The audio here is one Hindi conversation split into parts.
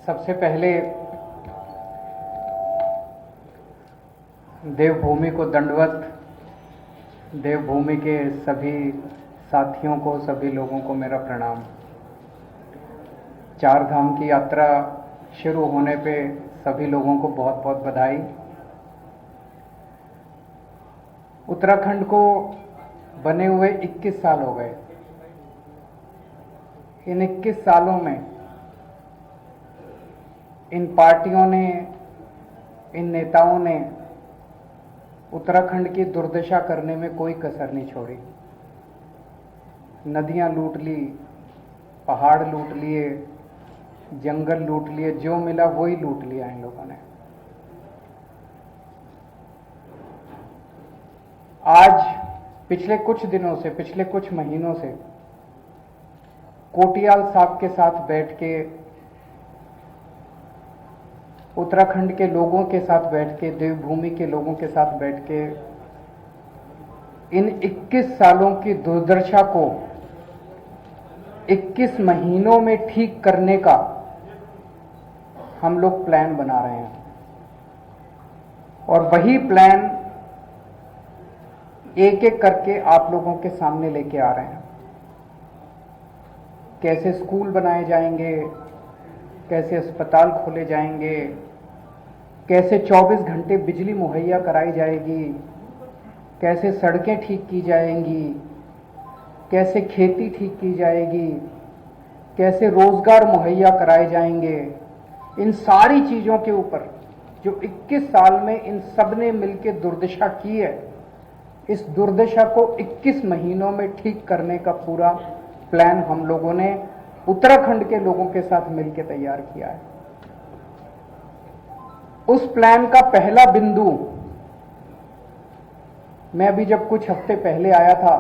सबसे पहले देवभूमि को दंडवत, देवभूमि के सभी साथियों को, सभी लोगों को मेरा प्रणाम। चार धाम की यात्रा शुरू होने पे सभी लोगों को बहुत बहुत बधाई। उत्तराखंड को बने हुए 21 साल हो गए। इन 21 सालों में इन पार्टियों ने, इन नेताओं ने उत्तराखंड की दुर्दशा करने में कोई कसर नहीं छोड़ी। नदियां लूट ली, पहाड़ लूट लिए, जंगल लूट लिए, जो मिला वही लूट लिया इन लोगों ने। आज पिछले कुछ दिनों से, पिछले कुछ महीनों से कोटियाल साहब के साथ बैठ के, उत्तराखंड के लोगों के साथ बैठ के, देवभूमि के लोगों के साथ बैठ के इन 21 सालों की दुर्दशा को 21 महीनों में ठीक करने का हम लोग प्लान बना रहे हैं। और वही प्लान एक एक करके आप लोगों के सामने लेके आ रहे हैं। कैसे स्कूल बनाए जाएंगे, कैसे अस्पताल खोले जाएंगे, कैसे 24 घंटे बिजली मुहैया कराई जाएगी, कैसे सड़कें ठीक की जाएंगी, कैसे खेती ठीक की जाएगी, कैसे रोजगार मुहैया कराए जाएंगे। इन सारी चीजों के ऊपर जो 21 साल में इन सब ने मिलकर दुर्दशा की है, इस दुर्दशा को 21 महीनों में ठीक करने का पूरा प्लान हम लोगों ने उत्तराखंड के लोगों के साथ मिलकर तैयार किया है। उस प्लान का पहला बिंदु मैं अभी जब कुछ हफ्ते पहले आया था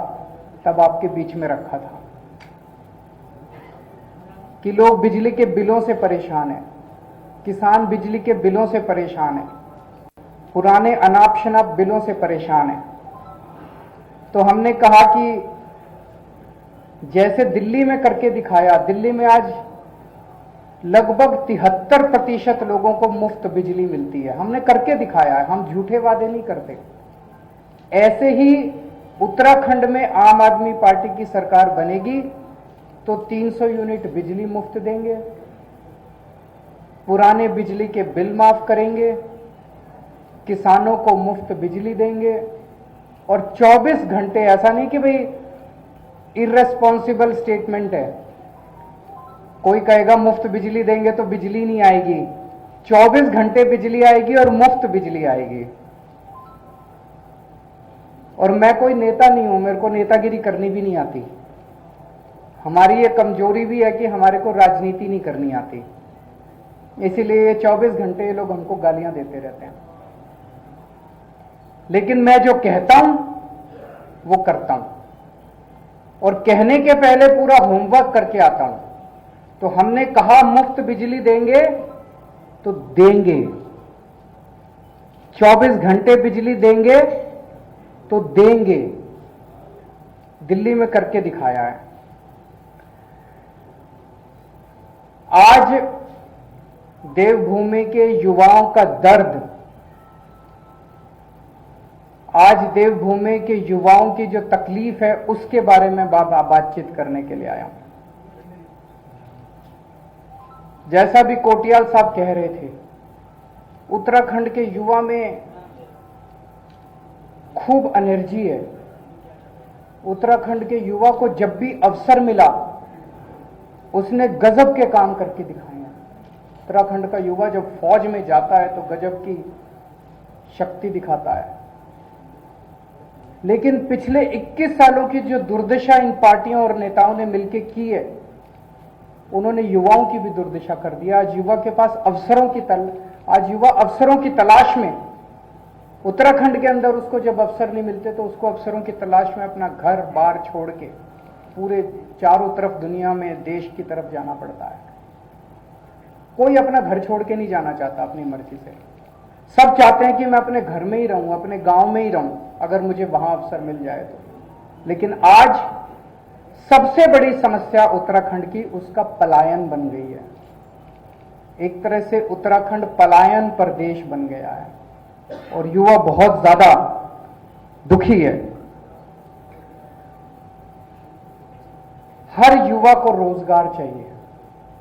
तब आपके बीच में रखा था कि लोग बिजली के बिलों से परेशान हैं, किसान बिजली के बिलों से परेशान हैं, पुराने अनाप शनाप बिलों से परेशान हैं। तो हमने कहा कि जैसे दिल्ली में करके दिखाया, दिल्ली में आज लगभग 73% लोगों को मुफ्त बिजली मिलती है। हमने करके दिखाया है, हम झूठे वादे नहीं करते। ऐसे ही उत्तराखंड में आम आदमी पार्टी की सरकार बनेगी तो 300 यूनिट बिजली मुफ्त देंगे, पुराने बिजली के बिल माफ करेंगे, किसानों को मुफ्त बिजली देंगे और 24 घंटे, ऐसा नहीं कि भाई इर्रेस्पॉन्सिबल स्टेटमेंट है, कोई कहेगा मुफ्त बिजली देंगे तो बिजली नहीं आएगी। 24 घंटे बिजली आएगी और मुफ्त बिजली आएगी। और मैं कोई नेता नहीं हूं, मेरे को नेतागिरी करनी भी नहीं आती। हमारी ये कमजोरी भी है कि हमारे को राजनीति नहीं करनी आती, इसीलिए ये 24 घंटे ये लोग हमको गालियां देते रहते हैं। लेकिन मैं जो कहता हूं वो करता हूं और कहने के पहले पूरा होमवर्क करके आता हूं। तो हमने कहा मुफ्त बिजली देंगे तो देंगे, 24 घंटे बिजली देंगे तो देंगे। दिल्ली में करके दिखाया है। आज देवभूमि के युवाओं का दर्द, आज देवभूमि के युवाओं की जो तकलीफ है उसके बारे में बातचीत करने के लिए आया हूं। जैसा भी कोटियाल साहब कह रहे थे, उत्तराखंड के युवा में खूब एनर्जी है। उत्तराखंड के युवा को जब भी अवसर मिला उसने गजब के काम करके दिखाए हैं। उत्तराखंड का युवा जब फौज में जाता है तो गजब की शक्ति दिखाता है। लेकिन पिछले 21 सालों की जो दुर्दशा इन पार्टियों और नेताओं ने मिलकर की है, उन्होंने युवाओं की भी दुर्दशा कर दिया। आज युवा के पास आज युवा अवसरों की तलाश में, उत्तराखंड के अंदर उसको जब अवसर नहीं मिलते तो उसको अवसरों की तलाश में अपना घर बार छोड़ के पूरे चारों तरफ दुनिया में देश की तरफ जाना पड़ता है। कोई अपना घर छोड़ के नहीं जाना चाहता अपनी मर्जी से। सब चाहते हैं कि मैं अपने घर में ही रहूं, अपने गांव में ही रहूं, अगर मुझे वहां अवसर मिल जाए तो। लेकिन आज सबसे बड़ी समस्या उत्तराखंड की उसका पलायन बन गई है। एक तरह से उत्तराखंड पलायन प्रदेश बन गया है और युवा बहुत ज्यादा दुखी है। हर युवा को रोजगार चाहिए।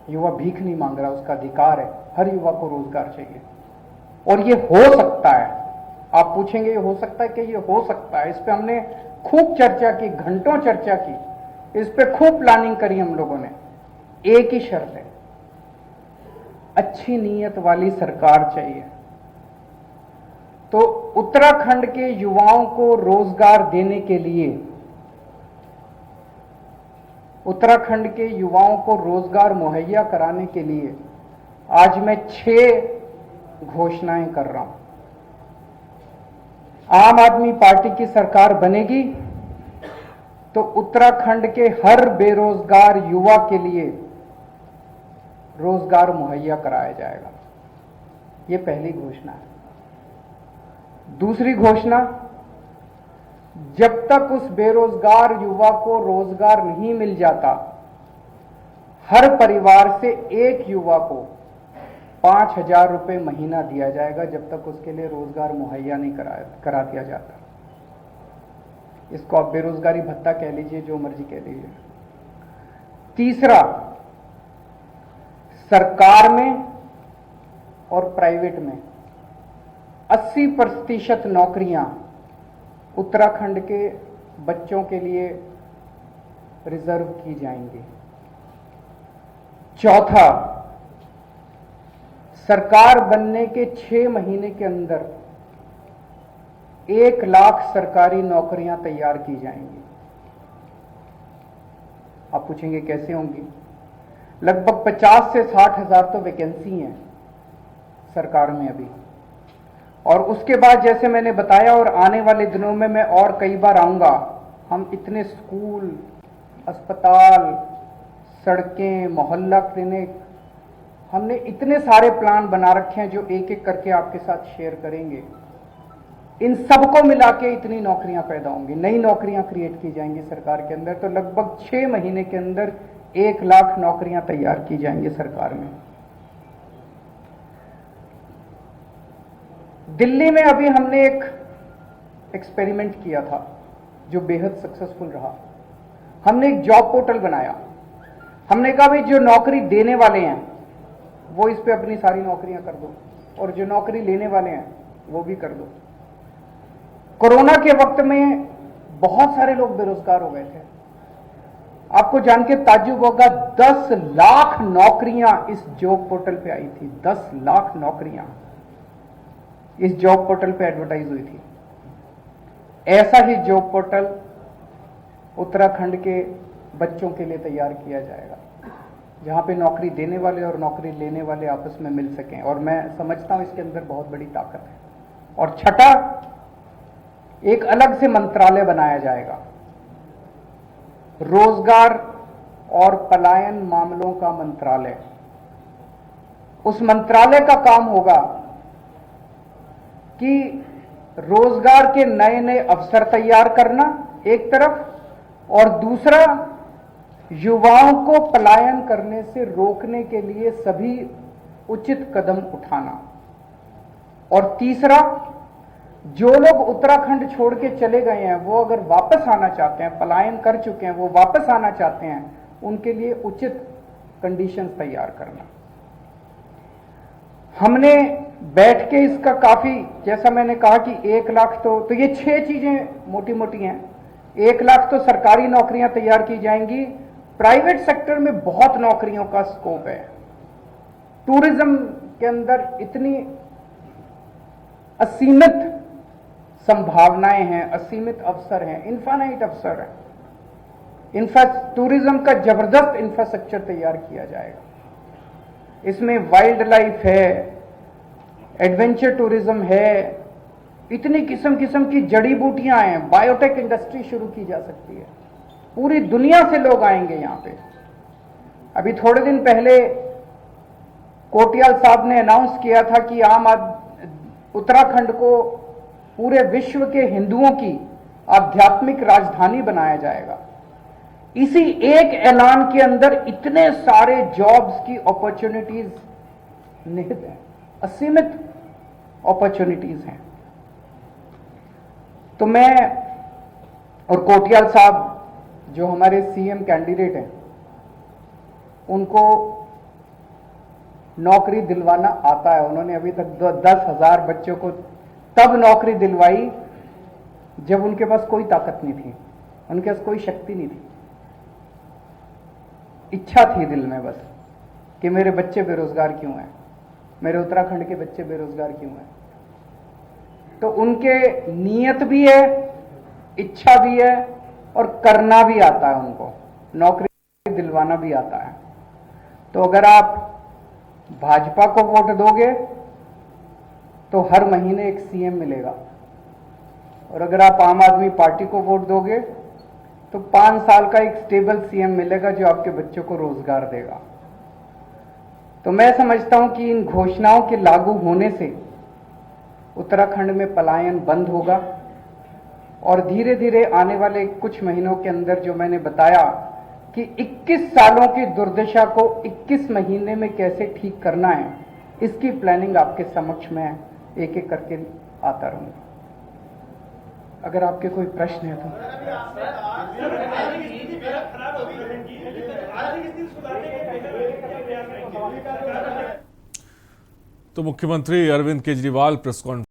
युवा भीख नहीं मांग रहा, उसका अधिकार है। हर युवा को रोजगार चाहिए और ये हो सकता है। आप पूछेंगे ये हो सकता है कि ये हो सकता है। इस पे हमने खूब चर्चा की, घंटों चर्चा की, इस पे खूब प्लानिंग करी हम लोगों ने। एक ही शर्त है, अच्छी नीयत वाली सरकार चाहिए। तो उत्तराखंड के युवाओं को रोजगार देने के लिए, उत्तराखंड के युवाओं को रोजगार मुहैया कराने के लिए आज मैं 6 घोषणाएं कर रहा हूं। आम आदमी पार्टी की सरकार बनेगी तो उत्तराखंड के हर बेरोजगार युवा के लिए रोजगार मुहैया कराया जाएगा। यह पहली घोषणा है। दूसरी घोषणा, जब तक उस बेरोजगार युवा को रोजगार नहीं मिल जाता, हर परिवार से एक युवा को 5,000 रुपए महीना दिया जाएगा जब तक उसके लिए रोजगार मुहैया नहीं करा दिया जाता। इसको आप बेरोजगारी भत्ता कह लीजिए, जो मर्जी कह लीजिए। तीसरा, सरकार में और प्राइवेट में 80% नौकरियां उत्तराखंड के बच्चों के लिए रिजर्व की जाएंगी। चौथा, सरकार बनने के 6 महीने के अंदर 1 लाख सरकारी नौकरियां तैयार की जाएंगी। आप पूछेंगे कैसे होंगी? लगभग 50 से 60 हजार तो वैकेंसी हैं सरकार में अभी। और उसके बाद जैसे मैंने बताया, और आने वाले दिनों में मैं और कई बार आऊंगा, हम इतने स्कूल, अस्पताल, सड़कें, मोहल्ला क्लिनिक, हमने इतने सारे प्लान बना रखे हैं जो एक एक करके आपके साथ शेयर करेंगे। इन सबको मिला के इतनी नौकरियां पैदा होंगी, नई नौकरियां क्रिएट की जाएंगी सरकार के अंदर। तो लगभग 6 महीने के अंदर 1 लाख नौकरियां तैयार की जाएंगी सरकार में। दिल्ली में अभी हमने एक एक्सपेरिमेंट किया था जो बेहद सक्सेसफुल रहा। हमने एक जॉब पोर्टल बनाया। हमने कहा भाई जो नौकरी देने वाले हैं वो इस पे अपनी सारी नौकरियां कर दो, और जो नौकरी लेने वाले हैं वो भी कर दो। कोरोना के वक्त में बहुत सारे लोग बेरोजगार हो गए थे। आपको जान के ताज्जुब होगा, 10 लाख नौकरियां इस जॉब पोर्टल पे आई थी। 10 लाख नौकरियां इस जॉब पोर्टल पे एडवर्टाइज हुई थी। ऐसा ही जॉब पोर्टल उत्तराखंड के बच्चों के लिए तैयार किया जाएगा, जहां पे नौकरी देने वाले और नौकरी लेने वाले आपस में मिल सकें। और मैं समझता हूं इसके अंदर बहुत बड़ी ताकत है। और छठा, एक अलग से मंत्रालय बनाया जाएगा, रोजगार और पलायन मामलों का मंत्रालय। उस मंत्रालय का काम होगा कि रोजगार के नए नए अवसर तैयार करना एक तरफ, और दूसरा युवाओं को पलायन करने से रोकने के लिए सभी उचित कदम उठाना। और तीसरा, जो लोग उत्तराखंड छोड़ के चले गए हैं वो अगर वापस आना चाहते हैं, पलायन कर चुके हैं, वो वापस आना चाहते हैं, उनके लिए उचित कंडीशंस तैयार करना। हमने बैठ के इसका काफी, जैसा मैंने कहा कि 1 लाख तो ये 6 चीजें मोटी मोटी हैं। 1 लाख तो सरकारी नौकरियां तैयार की जाएंगी। प्राइवेट सेक्टर में बहुत नौकरियों का स्कोप है। टूरिज्म के अंदर इतनी असीमित संभावनाएं हैं, असीमित अवसर हैं, इनफाइनाइट अवसर है। टूरिज्म का जबरदस्त इंफ्रास्ट्रक्चर तैयार किया जाएगा। इसमें वाइल्ड लाइफ है, एडवेंचर टूरिज्म है, इतनी किस्म किस्म की जड़ी बूटियां हैं, बायोटेक इंडस्ट्री शुरू की जा सकती है। पूरी दुनिया से लोग आएंगे यहां पे। अभी थोड़े दिन पहले कोटियाल साहब ने अनाउंस किया था कि उत्तराखंड को पूरे विश्व के हिंदुओं की आध्यात्मिक राजधानी बनाया जाएगा। इसी एक ऐलान के अंदर इतने सारे जॉब्स की अपॉर्चुनिटीज निहित है, असीमित अपॉर्चुनिटीज हैं। तो मैं और कोटियाल साहब जो हमारे सीएम कैंडिडेट हैं, उनको नौकरी दिलवाना आता है। उन्होंने अभी तक 10,000 बच्चों को तब नौकरी दिलवाई जब उनके पास कोई ताकत नहीं थी, उनके पास कोई शक्ति नहीं थी। इच्छा थी दिल में बस कि मेरे बच्चे बेरोजगार क्यों हैं, मेरे उत्तराखंड के बच्चे बेरोजगार क्यों हैं। तो उनके नीयत भी है, इच्छा भी है और करना भी आता है, उनको नौकरी दिलवाना भी आता है। तो अगर आप भाजपा को वोट दोगे तो हर महीने एक सीएम मिलेगा, और अगर आप आम आदमी पार्टी को वोट दोगे तो 5 साल का एक स्टेबल सीएम मिलेगा जो आपके बच्चों को रोजगार देगा। तो मैं समझता हूं कि इन घोषणाओं के लागू होने से उत्तराखंड में पलायन बंद होगा, और धीरे धीरे आने वाले कुछ महीनों के अंदर जो मैंने बताया कि 21 सालों की दुर्दशा को 21 महीने में कैसे ठीक करना है, इसकी प्लानिंग आपके समक्ष मैं एक एक करके आता रहूंगा। अगर आपके कोई प्रश्न है तो। तो मुख्यमंत्री अरविंद केजरीवाल प्रेस कॉन्फ्रेंस